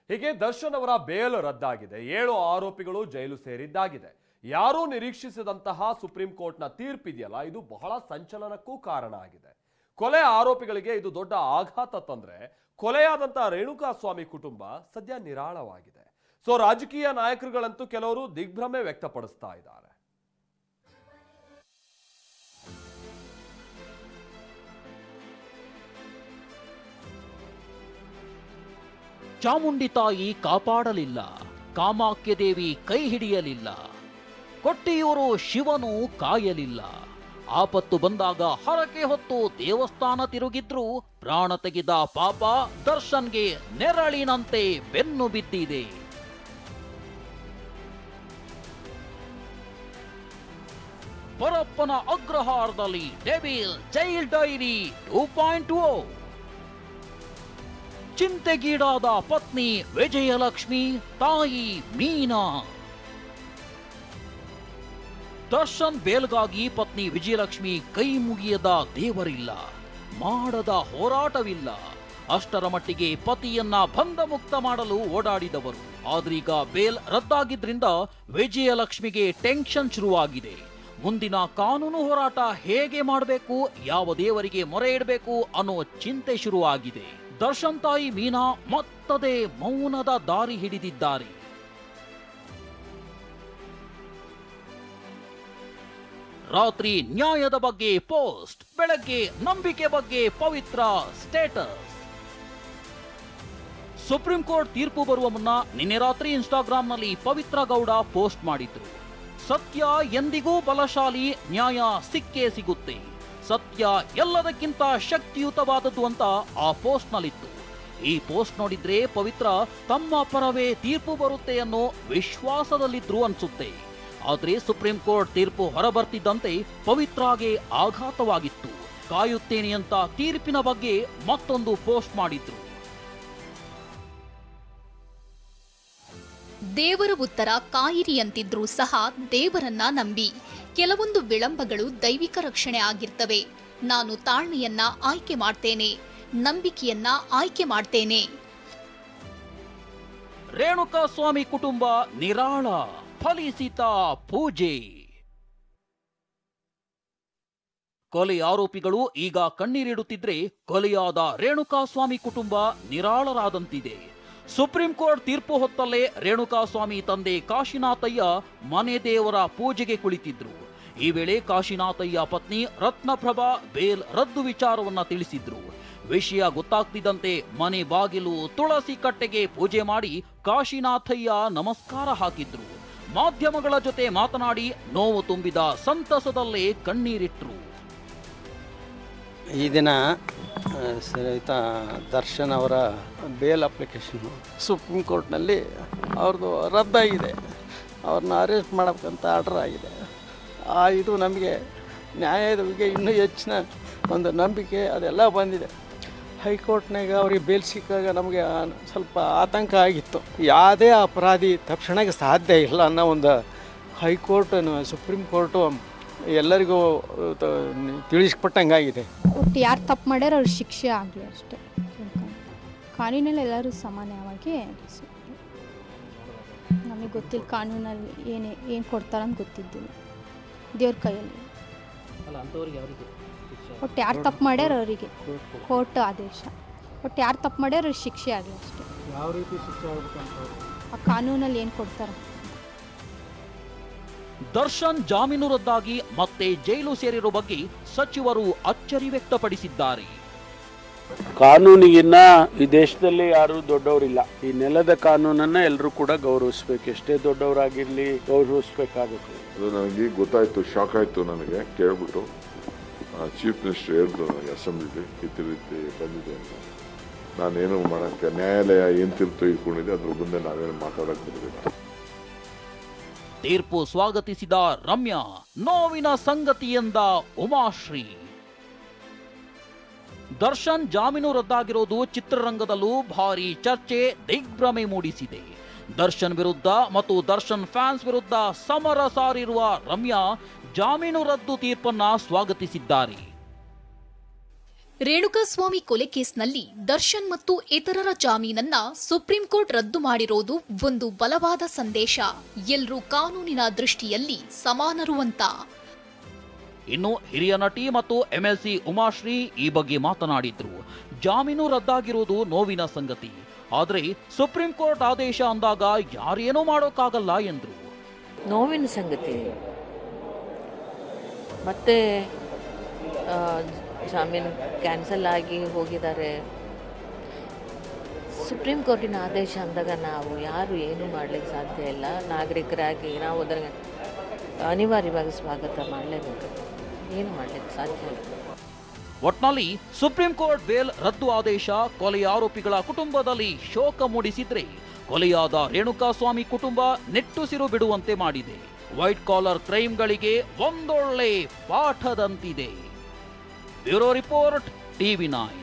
ಹೀಗೆ ದರ್ಶನ್ ಅವರ ಬೇಲ್ ರದ್ದಾಗಿದೆ. 7 ಆರೋಪಿಗಳು ಜೈಲು ಸೇರಿದ್ದಾಗಿದೆ. ಯಾರೂ ನಿರೀಕ್ಷಿಸಿದಂತಹ ಸುಪ್ರೀಂ ಕೋರ್ಟ್ನ ತೀರ್ಪಿದೆಯಲ್ಲ, ಇದು ಬಹಳ ಸಂಚಲನಕ್ಕೂ ಕಾರಣ ಆಗಿದೆ. ಕೊಲೆ ಆರೋಪಿಗಳಿಗೆ ಇದು ದೊಡ್ಡ ಆಘಾತ ತಂದ್ರೆ, ಕೊಲೆಯಾದಂತಹ ರೇಣುಕಾಸ್ವಾಮಿ ಕುಟುಂಬ ಸದ್ಯ ನಿರಾಳವಾಗಿದೆ. ಸೊ ರಾಜಕೀಯ ನಾಯಕರುಗಳಂತೂ ಕೆಲವರು ದಿಗ್ಭ್ರಮೆ ವ್ಯಕ್ತಪಡಿಸ್ತಾ ಇದ್ದಾರೆ. ಚಾಮುಂಡಿ ತಾಯಿ ಕಾಪಾಡಲಿಲ್ಲ, ಕಾಮಾಖ್ಯ ದೇವಿ ಕೈ ಹಿಡಿಯಲಿಲ್ಲ, ಕೊಟ್ಟಿಯೂರು ಶಿವನು ಕಾಯಲಿಲ್ಲ. ಆಪತ್ತು ಬಂದಾಗ ಹರಕೆ ಹೊತ್ತು ದೇವಸ್ಥಾನ ತಿರುಗಿದ್ರು ಪ್ರಾಣ ತೆಗೆದ ಪಾಪ ದರ್ಶನ್ಗೆ ನೆರಳಿನಂತೆ ಬೆನ್ನು ಬಿದ್ದಿದೆ. ಪರಪ್ಪನ ಅಗ್ರಹಾರದಲ್ಲಿ ಡೆವಿಲ್ ಜೈಲ್ ಡೈರಿ 2.0. ಚಿಂತೆಗೀಡಾದ ಪತ್ನಿ ವಿಜಯಲಕ್ಷ್ಮಿ, ತಾಯಿ ಮೀನಾ. ದರ್ಶನ್ ಬೇಲ್ಗಾಗಿ ಪತ್ನಿ ವಿಜಯಲಕ್ಷ್ಮಿ ಕೈ ಮುಗಿಯದ ದೇವರಿಲ್ಲ, ಮಾಡದ ಹೋರಾಟವಿಲ್ಲ. ಅಷ್ಟರ ಮಟ್ಟಿಗೆ ಪತಿಯನ್ನ ಬಂಧಮುಕ್ತ ಮಾಡಲು ಓಡಾಡಿದವರು. ಆದ್ರೀಗ ಬೇಲ್ ರದ್ದಾಗಿದ್ರಿಂದ ವಿಜಯಲಕ್ಷ್ಮಿಗೆ ಟೆನ್ಷನ್ ಶುರುವಾಗಿದೆ. ಮುಂದಿನ ಕಾನೂನು ಹೋರಾಟ ಹೇಗೆ ಮಾಡಬೇಕು, ಯಾವ ದೇವರಿಗೆ ಮೊರೆ ಇಡಬೇಕು ಅನ್ನೋ ಚಿಂತೆ ಶುರುವಾಗಿದೆ. ದರ್ಶನ್ ತಾಯಿ ಮೀನಾ ಮತ್ತದೇ ಮೌನದ ದಾರಿ ಹಿಡಿದಿದ್ದಾರೆ. ರಾತ್ರಿ ನ್ಯಾಯದ ಬಗ್ಗೆ ಪೋಸ್ಟ್, ಬೆಳಗ್ಗೆ ನಂಬಿಕೆ ಬಗ್ಗೆ ಪವಿತ್ರ ಸ್ಟೇಟಸ್. ಸುಪ್ರೀಂ ಕೋರ್ಟ್ ತೀರ್ಪು ಬರುವ ಮುನ್ನ ನಿನ್ನೆ ರಾತ್ರಿ ಇನ್ಸ್ಟಾಗ್ರಾಂನಲ್ಲಿ ಪವಿತ್ರ ಗೌಡ ಪೋಸ್ಟ್ ಮಾಡಿದ್ರು. ಸತ್ಯ ಎಂದಿಗೂ ಬಲಶಾಲಿ, ನ್ಯಾಯ ಸಿಕ್ಕೇ ಸಿಗುತ್ತೆ, ಸತ್ಯ ಎಲ್ಲದಕ್ಕಿಂತ ಶಕ್ತಿಯುತವಾದದ್ದು ಅಂತ ಆ ಪೋಸ್ಟ್ ನಲ್ಲಿತ್ತು. ಈ ಪೋಸ್ಟ್ ನೋಡಿದ್ರೆ ಪವಿತ್ರ ತಮ್ಮ ಪರವೇ ತೀರ್ಪು ಬರುತ್ತೆ ಅನ್ನೋ ವಿಶ್ವಾಸದಲ್ಲಿದ್ರು ಅನ್ಸುತ್ತೆ. ಆದ್ರೆ ಸುಪ್ರೀಂ ಕೋರ್ಟ್ ತೀರ್ಪು ಹೊರಬರ್ತಿದ್ದಂತೆ ಪವಿತ್ರಾಗೆ ಆಘಾತವಾಗಿತ್ತು. ಕಾಯುತ್ತೇನೆ ಅಂತ ತೀರ್ಪಿನ ಬಗ್ಗೆ ಮತ್ತೊಂದು ಪೋಸ್ಟ್ ಮಾಡಿದ್ರು. ದೇವರ ಉತ್ತರ ಕಾಯಿರಿ ಅಂತಿದ್ರೂ ಸಹ ದೇವರನ್ನ ನಂಬಿ. ಕೆಲವೊಂದು ವಿಳಂಬಗಳು ದೈವಿಕ ರಕ್ಷಣೆ ಆಗಿರ್ತವೆ. ನಾನು ತಾಳ್ಮೆಯನ್ನ ಆಯ್ಕೆ ಮಾಡ್ತೇನೆ, ನಂಬಿಕೆಯನ್ನ ಆಯ್ಕೆ ಮಾಡ್ತೇನೆ. ರೇಣುಕಾಸ್ವಾಮಿ ಕುಟುಂಬ ನಿರಾಳ, ಫಲಿಸಿತ ಪೂಜೆ. ಕೊಲೆ ಆರೋಪಿಗಳು ಈಗ ಕಣ್ಣೀರಿಡುತ್ತಿದ್ರೆ, ಕೊಲೆಯಾದ ರೇಣುಕಾಸ್ವಾಮಿ ಕುಟುಂಬ ನಿರಾಳರಾದಂತಿದೆ. ಸುಪ್ರೀಂ ಕೋರ್ಟ್ ತೀರ್ಪು ಹೊತ್ತಲ್ಲೇ ರೇಣುಕಾಸ್ವಾಮಿ ತಂದೆ ಕಾಶಿನಾಥಯ್ಯ ಮನೆ ದೇವರ ಪೂಜೆಗೆ ಕುಳಿತಿದ್ರು. ಈ ವೇಳೆ ಕಾಶಿನಾಥಯ್ಯ ಪತ್ನಿ ರತ್ನಪ್ರಭಾ ಬೇಲ್ ರದ್ದು ವಿಚಾರವನ್ನ ತಿಳಿಸಿದ್ರು. ವಿಷಯ ಗೊತ್ತಾಗ್ತಿದ್ದಂತೆ ಮನೆ ಬಾಗಿಲು ತುಳಸಿ ಕಟ್ಟೆಗೆ ಪೂಜೆ ಮಾಡಿ ಕಾಶಿನಾಥಯ್ಯ ನಮಸ್ಕಾರ ಹಾಕಿದ್ರು. ಮಾಧ್ಯಮಗಳ ಜೊತೆ ಮಾತನಾಡಿ ನೋವು ತುಂಬಿದ ಸಂತಸದಲ್ಲೇ ಕಣ್ಣೀರಿಟ್ರು. ಈ ದಿನ ದರ್ಶನ್ ಅವರ ಬೇಲ್ ಅಪ್ಲಿಕೇಶನ್ ಸುಪ್ರೀಂ ಕೋರ್ಟ್ನಲ್ಲಿ ಅವ್ರದ್ದು ರದ್ದಾಗಿದೆ. ಅವ್ರನ್ನ ಅರೆಸ್ಟ್ ಮಾಡಬೇಕಂತ ಆರ್ಡರ್ ಆಗಿದೆ. ಇದು ನಮಗೆ ನ್ಯಾಯದ ಬಗ್ಗೆ ಇನ್ನೂ ಹೆಚ್ಚಿನ ಒಂದು ನಂಬಿಕೆ ಅದೆಲ್ಲ ಬಂದಿದೆ. ಹೈಕೋರ್ಟ್ನಾಗ ಅವ್ರಿಗೆ ಬೇಲ್ ಸಿಕ್ಕಾಗ ನಮಗೆ ಸ್ವಲ್ಪ ಆತಂಕ ಆಗಿತ್ತು. ಯಾವುದೇ ಅಪರಾಧಿ ತಕ್ಷಣಕ್ಕೆ ಸಾಧ್ಯ ಇಲ್ಲ ಅನ್ನೋ ಒಂದು ಹೈಕೋರ್ಟ್ ಸುಪ್ರೀಂ ಕೋರ್ಟು ಎಲ್ಲರಿಗೂ ತಿಳಿಸ್ಕೊಟ್ಟಂಗಾಗಿದೆ. ಒಟ್ಟು ಯಾರು ತಪ್ಪು ಮಾಡ್ಯಾರ ಅವ್ರ ಶಿಕ್ಷೆ ಆಗಲಿ ಅಷ್ಟೇ. ಕಾನೂನಲ್ಲಿ ಎಲ್ಲರೂ ಸಮಾನವಾಗಿ ನಮಗೆ ಗೊತ್ತಿಲ್ಲ. ಕಾನೂನಲ್ಲಿ ಏನು ಕೊಡ್ತಾರಂತ ಗೊತ್ತಿದ್ದಿಲ್ಲ, ದೇವ್ರ ಕೈಯಲ್ಲಿ. ಒಟ್ಟು ಯಾರು ತಪ್ಪು ಮಾಡ್ಯಾರ ಅವರಿಗೆ ಕೋರ್ಟ್ ಆದೇಶ. ಒಟ್ಟು ಯಾರು ತಪ್ಪು ಮಾಡ್ಯಾರ ಅವ್ರಿಗೆ ಶಿಕ್ಷೆ ಆಗಲಿ ಅಷ್ಟೇ. ಯಾವ ರೀತಿ ಶಿಕ್ಷೆ ಆಗಬೇಕಂತ ಆ ಕಾನೂನಲ್ಲಿ ಏನು ಕೊಡ್ತಾರೆ. ದರ್ಶನ್ ಜಾಮೀನು ರದ್ದಾಗಿ ಮತ್ತೆ ಜೈಲು ಸೇರಿರೋ ಬಗ್ಗೆ ಸಚಿವರು ಅಚ್ಚರಿ ವ್ಯಕ್ತಪಡಿಸಿದ್ದಾರೆ. ಕಾನೂನಿಗಿನ್ನ ಈ ದೇಶದಲ್ಲಿ ಯಾರು ದೊಡ್ಡವರಿಲ್ಲ. ಈ ನೆಲದ ಕಾನೂನನ್ನ ಎಲ್ಲರೂ ಕೂಡ ಗೌರವಿಸ್ಬೇಕು. ಎಷ್ಟೇ ದೊಡ್ಡವರಾಗಿರ್ಲಿ ಗೌರವಿಸ್ಬೇಕಾಗುತ್ತೆ. ಅದು ನನಗೆ ಗೊತ್ತಾಯ್ತು, ಶಾಕ್ ಆಯ್ತು ನನಗೆ ಕೇಳ್ಬಿಟ್ಟು. ಚೀಫ್ ಮಿನಿಸ್ಟರ್ ಹೇಳಿದ್ರು ನನಗೆ ಅಸೆಂಬ್ಲಿಲಿ ಈ ರೀತಿ ಬಂದಿದೆ ಅಂತ. ನಾನೇನು ಮಾಡೋಕ್ಕೆ, ನ್ಯಾಯಾಲಯ ಏನು ತೀರ್ಪು ತೆಗೆದುಕೊಂಡಿದೆ ಅದ್ರ ಮುಂದೆ ನಾವೇನು ಮಾತಾಡೋಕ್ಕೆ ಬರಬೇಕು. ತೀರ್ಪು ಸ್ವಾಗತಿಸಿದ ರಮ್ಯಾ, ನೋವಿನ ಸಂಗತಿ ಎಂದ ಉಮಾಶ್ರೀ. ದರ್ಶನ್ ಜಾಮೀನು ರದ್ದಾಗಿರೋದು ಚಿತ್ರರಂಗದಲ್ಲೂ ಭಾರಿ ಚರ್ಚೆ, ದಿಗ್ಭ್ರಮೆ ಮೂಡಿಸಿದೆ. ದರ್ಶನ್ ವಿರುದ್ಧ ಮತ್ತು ದರ್ಶನ್ ಫ್ಯಾನ್ಸ್ ವಿರುದ್ಧ ಸಮರ ಸಾರಿರುವ ರಮ್ಯಾ ಜಾಮೀನು ರದ್ದು ತೀರ್ಪನ್ನ ಸ್ವಾಗತಿಸಿದ್ದಾರೆ. ರೇಣುಕಾಸ್ವಾಮಿ ಕೊಲೆ ಕೇಸ್ನಲ್ಲಿ ದರ್ಶನ್ ಮತ್ತು ಇತರರ ಜಾಮೀನನ್ನ ಸುಪ್ರೀಂ ಕೋರ್ಟ್ ರದ್ದು ಮಾಡಿರೋದು ಒಂದು ಬಲವಾದ ಸಂದೇಶ. ಎಲ್ಲರೂ ಕಾನೂನಿನ ದೃಷ್ಟಿಯಲ್ಲಿ ಸಮಾನರು ಅಂತ. ಇನ್ನು ಹಿರಿಯ ನಟಿ ಮತ್ತು ಎಂಎಲ್ಸಿ ಉಮಾಶ್ರೀ ಈ ಬಗ್ಗೆ ಮಾತನಾಡಿದ್ರು. ಜಾಮೀನು ರದ್ದಾಗಿರುವುದು ನೋವಿನ ಸಂಗತಿ, ಆದರೆ ಸುಪ್ರೀಂ ಕೋರ್ಟ್ ಆದೇಶ ಅಂದಾಗ ಯಾರೇನೂ ಮಾಡೋಕ್ಕಾಗಲ್ಲ ಎಂದ್ರು. ನೋವಿನ ಸಂಗತಿ. ಮತ್ತೆ ಜಾಮೀನು ಕ್ಯಾನ್ಸಲ್ ಆಗಿ ಹೋಗಿದ್ದಾರೆ. ಸುಪ್ರೀಂ ಕೋರ್ಟಿನ ಆದೇಶ ಅಂದಾಗ ನಾವು ಯಾರು ಏನೂ ಮಾಡಲಿಕ್ಕೆ ಸಾಧ್ಯ ಇಲ್ಲ. ನಾಗರಿಕರಾಗಿ ನಾವು ಅದನ್ನು ಅನಿವಾರ್ಯವಾಗಿ ಸ್ವಾಗತ ಮಾಡಲೇಬೇಕು. ಏನು ಮಾಡಲಿಕ್ಕೆ ಸಾಧ್ಯ ಇಲ್ಲ. ಒಟ್ನಲ್ಲಿ ಸುಪ್ರೀಂ ಕೋರ್ಟ್ ಬೇಲ್ ರದ್ದು ಆದೇಶ ಕೊಲೆಯ ಆರೋಪಿಗಳ ಕುಟುಂಬದಲ್ಲಿ ಶೋಕ ಮೂಡಿಸಿದ್ರೆ, ಕೊಲೆಯಾದ ರೇಣುಕಾಸ್ವಾಮಿ ಕುಟುಂಬ ನಿಟ್ಟುಸಿರು ಬಿಡುವಂತೆ ಮಾಡಿದೆ. ವೈಟ್ ಕಾಲರ್ ಕ್ರೈಮ್ಗಳಿಗೆ ಒಂದೊಳ್ಳೆ ಪಾಠದಂತಿದೆ. Bureau report, TV9.